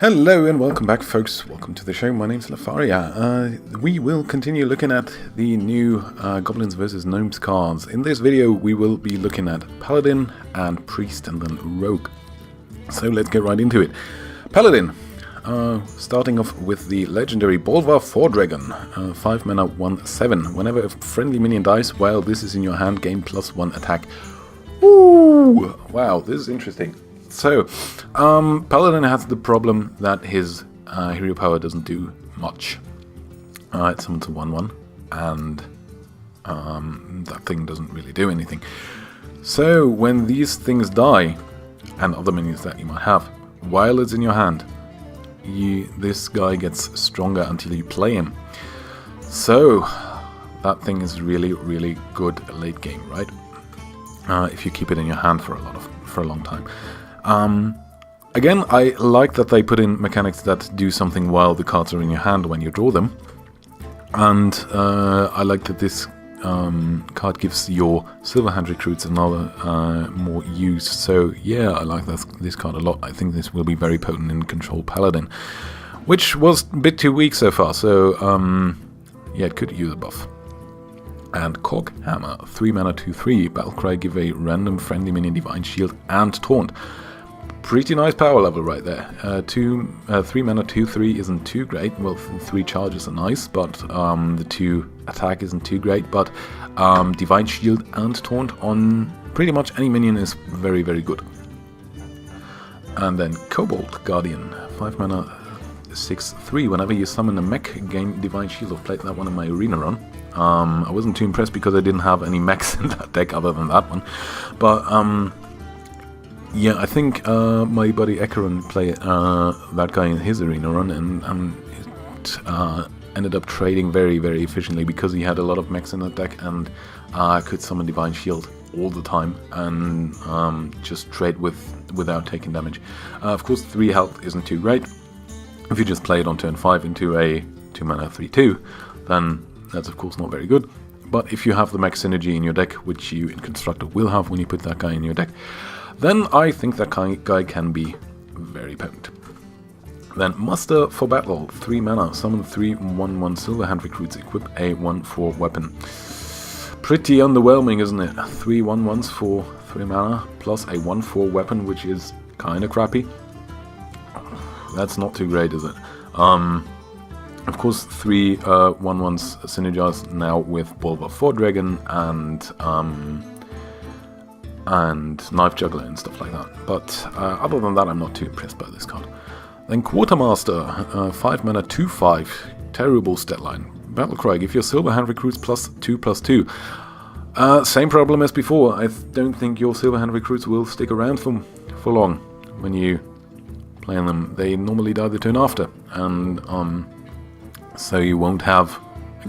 Hello and welcome back, folks. Welcome to the show. My name's Lepharia. We will continue looking at the new Goblins vs Gnomes cards. In this video, we will be looking at Paladin and Priest and then Rogue. So let's get right into it. Paladin, starting off with the legendary Bolvar 4-Dragon, 5 mana, 1/7. Whenever a friendly minion dies while this is in your hand, gain +1 attack. Ooh, wow, this is interesting. So, Paladin has the problem that his hero power doesn't do much. It summons a 1/1, and that thing doesn't really do anything. So, when these things die, and other minions that you might have, while it's in your hand, this guy gets stronger until you play him. So, that thing is really, really good late game, right? If you keep it in your hand for a long time. Again, I like that they put in mechanics that do something while the cards are in your hand when you draw them. And I like that this card gives your Silver Hand recruits another more use. So yeah, I like this card a lot. I think this will be very potent in Control Paladin, which was a bit too weak so far. So yeah, it could use a buff. And Cog Hammer, 3 mana, 2/3. Battlecry, give a random friendly minion Divine Shield and Taunt. Pretty nice power level right there. 3 mana, 2/3 isn't too great. Well, 3 charges are nice, but the 2 attack isn't too great. But Divine Shield and Taunt on pretty much any minion is very, very good. And then Cobalt Guardian, 5 mana, 6/3. Whenever you summon a mech, gain Divine Shield. I've played that one in my arena run. I wasn't too impressed because I didn't have any mechs in that deck other than that one. But yeah, I think my buddy Ekeron played that guy in his arena run, and it ended up trading very, very efficiently because he had a lot of mechs in that deck, and could summon Divine Shield all the time and just trade without taking damage. Of course, 3 health isn't too great. If you just play it on turn 5 into a 2 mana 3/2, then that's of course not very good. But if you have the mech synergy in your deck, which you in Constructor will have when you put that guy in your deck, then I think that guy can be very potent. Then Muster for Battle, 3 mana, summon 3 1/1 Silver Hand recruits, equip a 1/4 weapon. Pretty underwhelming, isn't it? 3 1/1s for 3 mana, plus a 1/4 weapon, which is kinda crappy. That's not too great, is it? Of course, 3 1/1s synergize now with Bolvar 4-Dragon and Knife Juggler and stuff like that. But other than that, I'm not too impressed by this card. Then Quartermaster, 5 mana, 2/5. Terrible stat line. Battlecry, give your Silver Hand recruits +2/+2. Same problem as before. I don't think your Silver Hand recruits will stick around for long when you play them. They normally die the turn after, and so you won't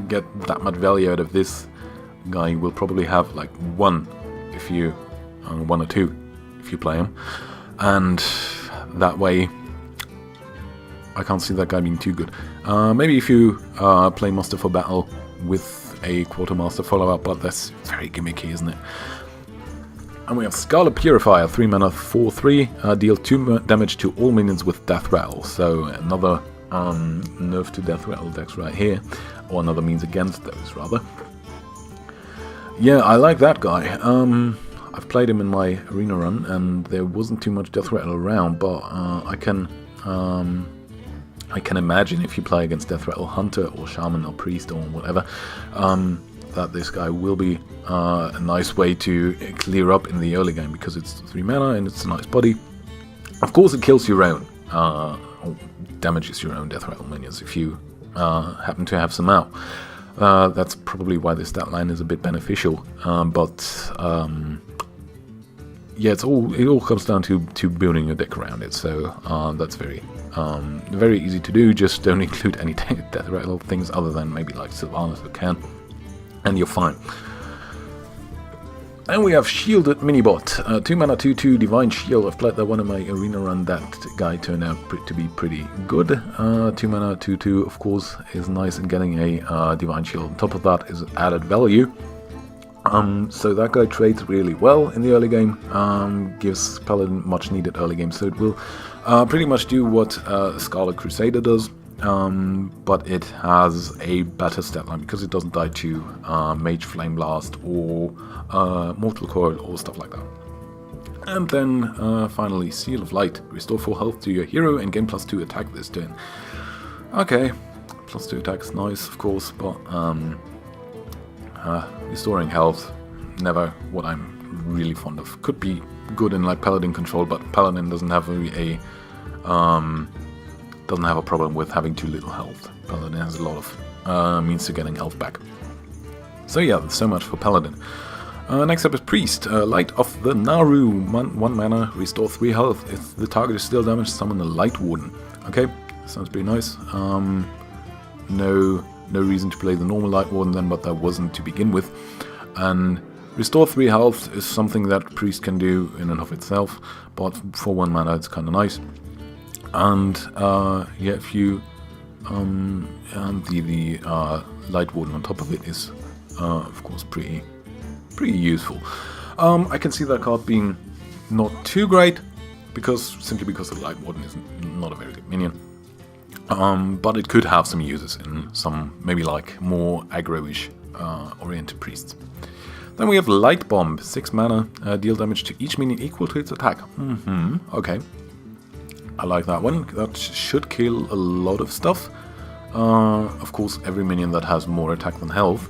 get that much value out of this guy. You will probably have like 1 if you 1 or 2 if you play him, and that way I can't see that guy being too good. Maybe if you play Muster for Battle with a Quartermaster follow-up, but that's very gimmicky, isn't it? And we have Scarlet Purifier, 3 mana, 4/3. Deal 2 damage to all minions with Death Rattle. So another nerf to Death Rattle decks right here, or another means against those, rather. Yeah, I like that guy. I've played him in my arena run, and there wasn't too much Death Rattle around, but I can imagine if you play against Death Rattle Hunter or Shaman or Priest or whatever, that this guy will be a nice way to clear up in the early game, because it's 3 mana and it's a nice body. Of course, it kills your own, or damages your own Death Rattle minions if you happen to have some out. That's probably why this stat line is a bit beneficial, but yeah, it all comes down to building your deck around it. So that's very easy to do. Just don't include any Death Rattle things other than maybe like Sylvanas or Can, and you're fine. And we have Shielded Minibot, 2 mana, 2/2 Divine Shield. I've played that one in my arena run. That guy turned out to be pretty good. 2 mana, 2/2, of course, is nice, and getting a Divine Shield on top of that is added value. So that guy trades really well in the early game, gives Paladin much needed early game, so it will Pretty much do what Scarlet Crusader does, but it has a better stat line because it doesn't die to Mage Flame Blast or Mortal Coil or stuff like that. And then finally, Seal of Light. Restore 4 health to your hero and gain +2 attack this turn. Okay, +2 attack is nice, of course, but restoring health, never what I'm really fond of. Could be good in like Paladin control, but Paladin doesn't have a problem with having too little health. Paladin has a lot of means to getting health back. So yeah, so much for Paladin. Next up is Priest. Light of the Naru. 1 mana, restore 3 health. If the target is still damaged, summon the Light Warden. Okay, sounds pretty nice. No reason to play the normal Light Warden then, but that wasn't to begin with. And restore 3 health is something that Priest can do in and of itself, but for 1 mana it's kind of nice. And yeah, if you the Light Warden on top of it is of course pretty useful. I can see that card being not too great simply because the Light Warden is not a very good minion. But it could have some uses in some maybe like more aggro-ish oriented priests. Then we have Light Bomb, 6 mana, deal damage to each minion equal to its attack. Okay. I like that one. That should kill a lot of stuff. Of course, every minion that has more attack than health.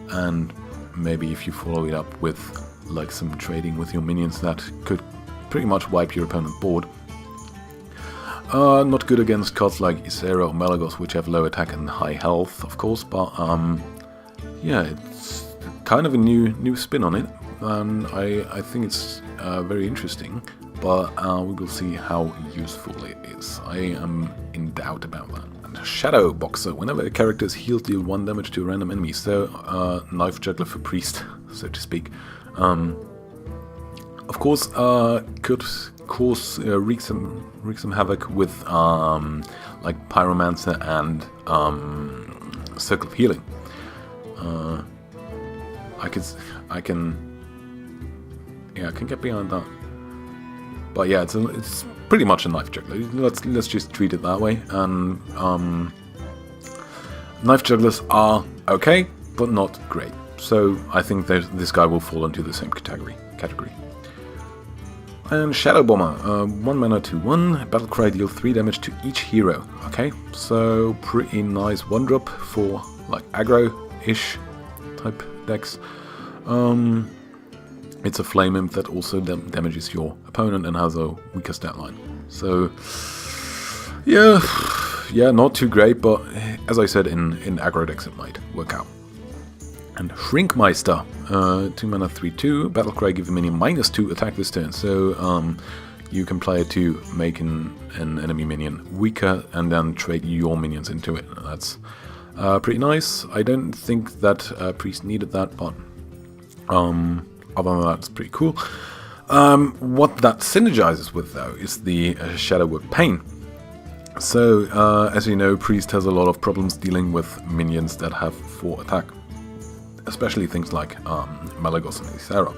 And maybe if you follow it up with like some trading with your minions, that could pretty much wipe your opponent's board. Not good against cards like Ysera or Malagos, which have low attack and high health, of course, but yeah, it's kind of a new spin on it, and I think it's very interesting, but we will see how useful it is. I am in doubt about that. And Shadow Boxer. Whenever a character is healed, deal 1 damage to a random enemy, so Knife Juggler for Priest, so to speak. Of course, could wreak some havoc with like Pyromancer and Circle of Healing. I can get behind that. But yeah, it's pretty much a Knife Juggler. Let's just treat it that way. And Knife Jugglers are okay, but not great. So I think this guy will fall into the same category. And Shadow Bomber, 1 mana 2/1, Battlecry, deal 3 damage to each hero. Okay, so pretty nice 1-drop for like aggro-ish type decks. It's a Flame Imp that also damages your opponent and has a weaker stat line. So yeah, not too great, but as I said, in aggro decks it might work out. And Shrinkmeister, 2 mana 3/2, Battlecry, give a minion -2 attack this turn. So you can play it to make an enemy minion weaker and then trade your minions into it. That's pretty nice. I don't think that Priest needed that, but other than that, it's pretty cool. What that synergizes with, though, is the Shadow Work Pain. So, as you know, Priest has a lot of problems dealing with minions that have 4 attack. Especially things like Malagos and Ysera.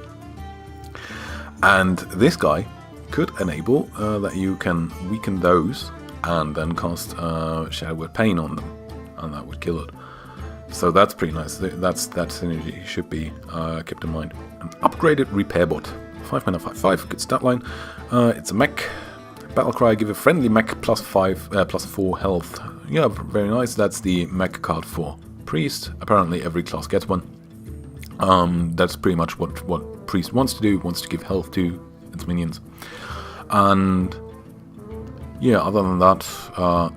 And this guy could enable that you can weaken those and then cast Shadow Word Pain on them, and that would kill it. So that's pretty nice. That synergy should be kept in mind. An upgraded Repair Bot, 5 mana 5/5, good stat line. It's a mech. Battlecry, give a friendly mech +4 health. Yeah, very nice. That's the mech card for Priest. Apparently every class gets one. That's pretty much what Priest wants to do, wants to give health to its minions. And yeah, other than that,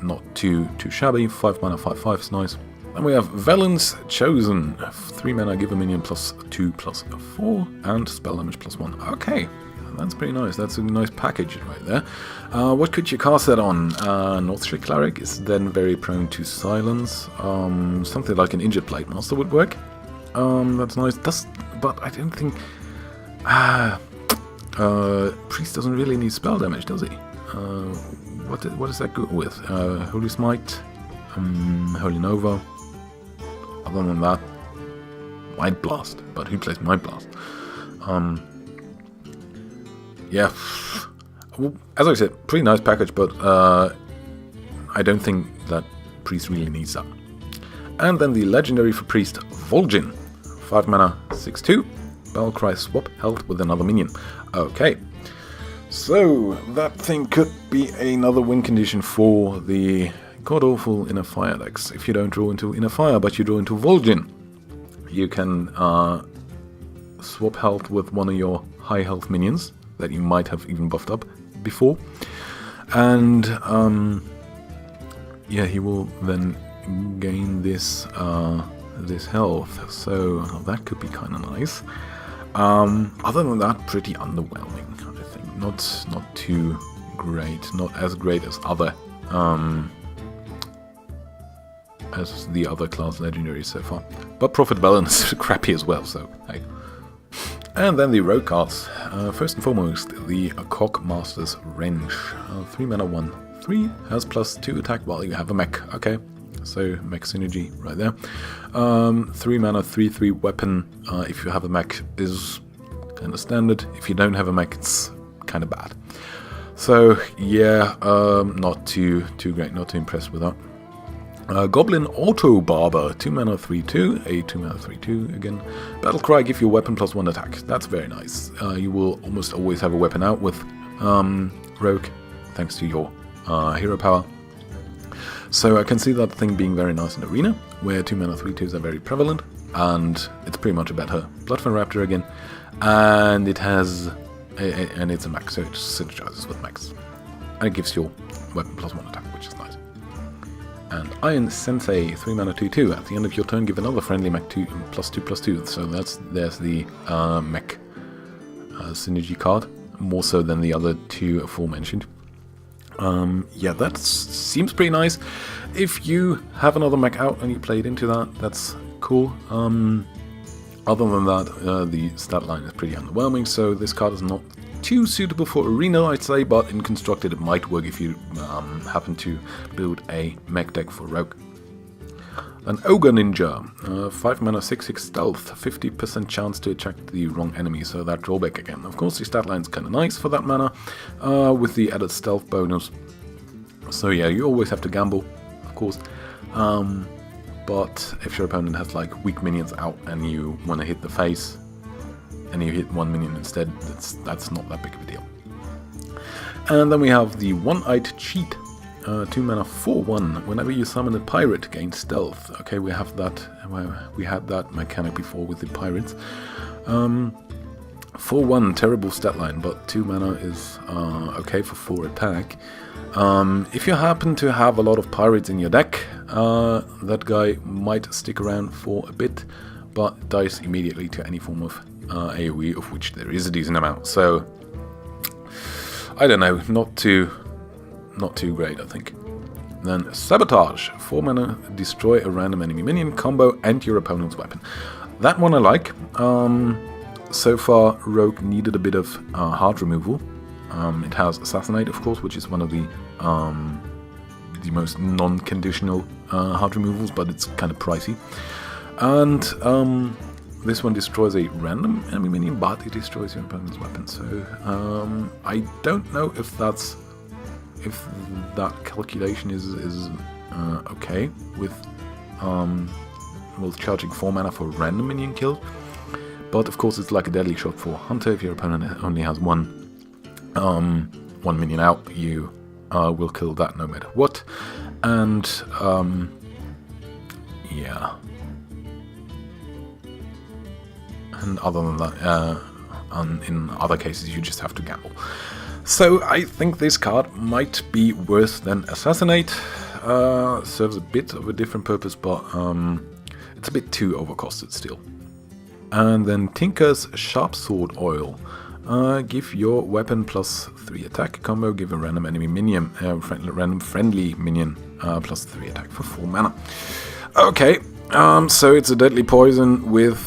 not too shabby. 5 mana 5/5 is nice. Then we have Velen's Chosen, 3 mana, give a minion +2/+4, and spell damage +1. Okay, that's pretty nice. That's a nice package right there. What could you cast that on? Northshire Cleric is then very prone to silence. Something like an Injured Blade Master would work. That's nice. But I don't think Priest doesn't really need spell damage, does he? What is that good with? Holy Smite, Holy Nova. Other than that, Mind Blast. But who plays Mind Blast? Yeah, well, as I said, pretty nice package, but I don't think that Priest really needs that. And then the legendary for Priest, Vol'jin. 5 mana, 6/2. Battlecry, swap health with another minion. Okay. So, that thing could be another win condition for the god-awful Inner Fire decks. If you don't draw into Inner Fire, but you draw into Vol'jin, you can swap health with one of your high health minions that you might have even buffed up before. And, yeah, he will then gain this this health, so that could be kind of nice. Other than that, pretty underwhelming, I think. Not too great, not as great as other as the other class legendaries so far. But Prophet Balance is crappy as well, so hey. And then the rogue cards. First and foremost, the Cockmaster's Wrench. 3 mana 1/3 has +2 attack while you have a mech. Okay, so mech synergy right there. 3 mana 3/3 weapon. If you have a mech, is kind of standard. If you don't have a mech, it's kind of bad. So yeah, not too great. Not too impressed with that. Goblin Auto Barber, 2 mana 3/2, a 2 mana 3/2 again. Battlecry, give your weapon +1 attack. That's very nice. You will almost always have a weapon out with Rogue, thanks to your hero power. So I can see that thing being very nice in Arena, where 2 mana 3/2s are very prevalent, and it's pretty much a better Bloodfang Raptor again. And it has, and it's a mech, so it synergizes with mechs. And it gives your weapon +1 attack, which is nice. And Iron Sensei, 3 mana 2/2. At the end of your turn, give another friendly mech +2/+2. So there's the mech synergy card, more so than the other two aforementioned. Yeah, that seems pretty nice. If you have another mech out and you play it into that, that's cool. Other than that, the stat line is pretty underwhelming, so this card is not too suitable for Arena, I'd say, but in Constructed it might work if you happen to build a mech deck for Rogue. An Ogre Ninja, 5 mana 6/6 stealth, 50% chance to attract the wrong enemy, so that drawback again. Of course, the stat line's kind of nice for that mana, with the added stealth bonus. So yeah, you always have to gamble, of course. But if your opponent has like weak minions out and you want to hit the face, and you hit one minion instead, that's not that big of a deal. And then we have the One-Eyed Cheat, 2 mana 4/1. Whenever you summon a pirate, gain stealth. Okay, we have that. We had that mechanic before with the pirates. 4/1, terrible stat line, but 2 mana is okay for 4 attack. If you happen to have a lot of pirates in your deck, that guy might stick around for a bit, but dies immediately to any form of AoE, of which there is a decent amount. So I don't know, not too great, I think. Then Sabotage, 4 mana, destroy a random enemy minion, combo, and your opponent's weapon. That one I like. So far, Rogue needed a bit of hard removal. It has Assassinate, of course, which is one of the most non-conditional hard removals, but it's kind of pricey. And this one destroys a random enemy minion, but it destroys your opponent's weapon. So I don't know if that calculation is okay with charging 4 mana for a random minion kill. But of course, it's like a deadly shot for Hunter. If your opponent only has one minion out, you will kill that no matter what. And yeah. And other than that, in other cases, you just have to gamble. So I think this card might be worse than Assassinate. Serves a bit of a different purpose, but it's a bit too overcosted still. And then Tinker's Sharp Sword Oil. Give your weapon +3 attack combo. Give a random enemy minion, random friendly minion +3 attack for 4 mana. Okay, so it's a deadly poison with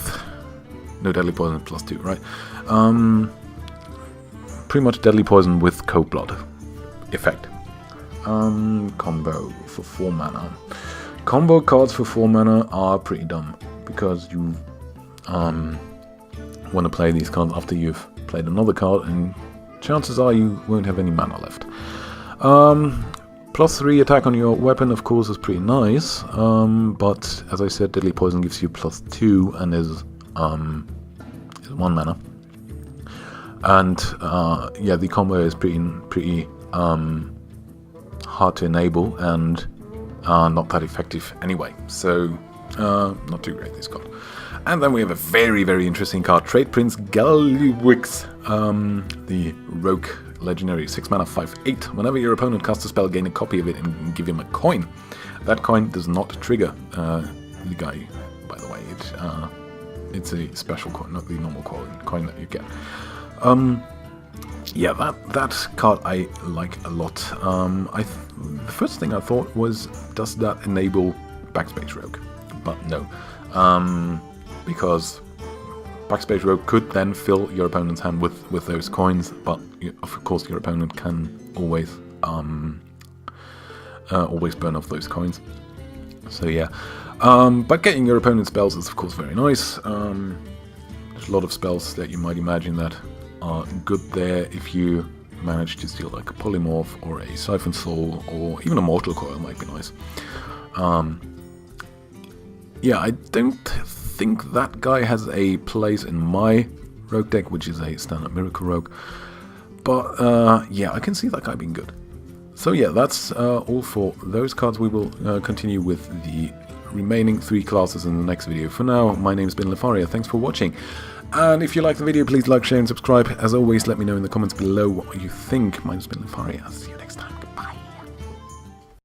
deadly poison +2, right? Pretty much deadly poison with Cold Blood effect. Combo for 4 mana. Combo cards for 4 mana are pretty dumb because you want to play these cards after you've played another card and chances are you won't have any mana left. +3 attack on your weapon, of course, is pretty nice, but as I said, Deadly Poison gives you +2 and is 1 mana. And yeah, the combo is pretty hard to enable and not that effective anyway. So not too great, this card. And then we have a very interesting card, Trade Prince Galwix, the Rogue Legendary, 6 mana, 5/8. Whenever your opponent casts a spell, gain a copy of it and give him a coin. That coin does not trigger the guy, by the way. It's a special coin, not the normal coin that you get. Yeah, that card I like a lot. The first thing I thought was, does that enable Backspace Rogue? But no, because Backspace Rogue could then fill your opponent's hand with those coins, but of course your opponent can always burn off those coins. So yeah, but getting your opponent's spells is of course very nice. There's a lot of spells that you might imagine that are good there if you manage to steal like a Polymorph or a Siphon Soul or even a Mortal Coil might be nice. Yeah, I don't think that guy has a place in my rogue deck, which is a standard Miracle Rogue. But yeah, I can see that guy being good. So yeah, that's all for those cards. We will continue with the remaining 3 classes in the next video. For now, my name's been Lepharia. Thanks for watching. And if you like the video, please like, share and subscribe. As always, let me know in the comments below what you think. Mine's been Lepharia. I'll see you next time.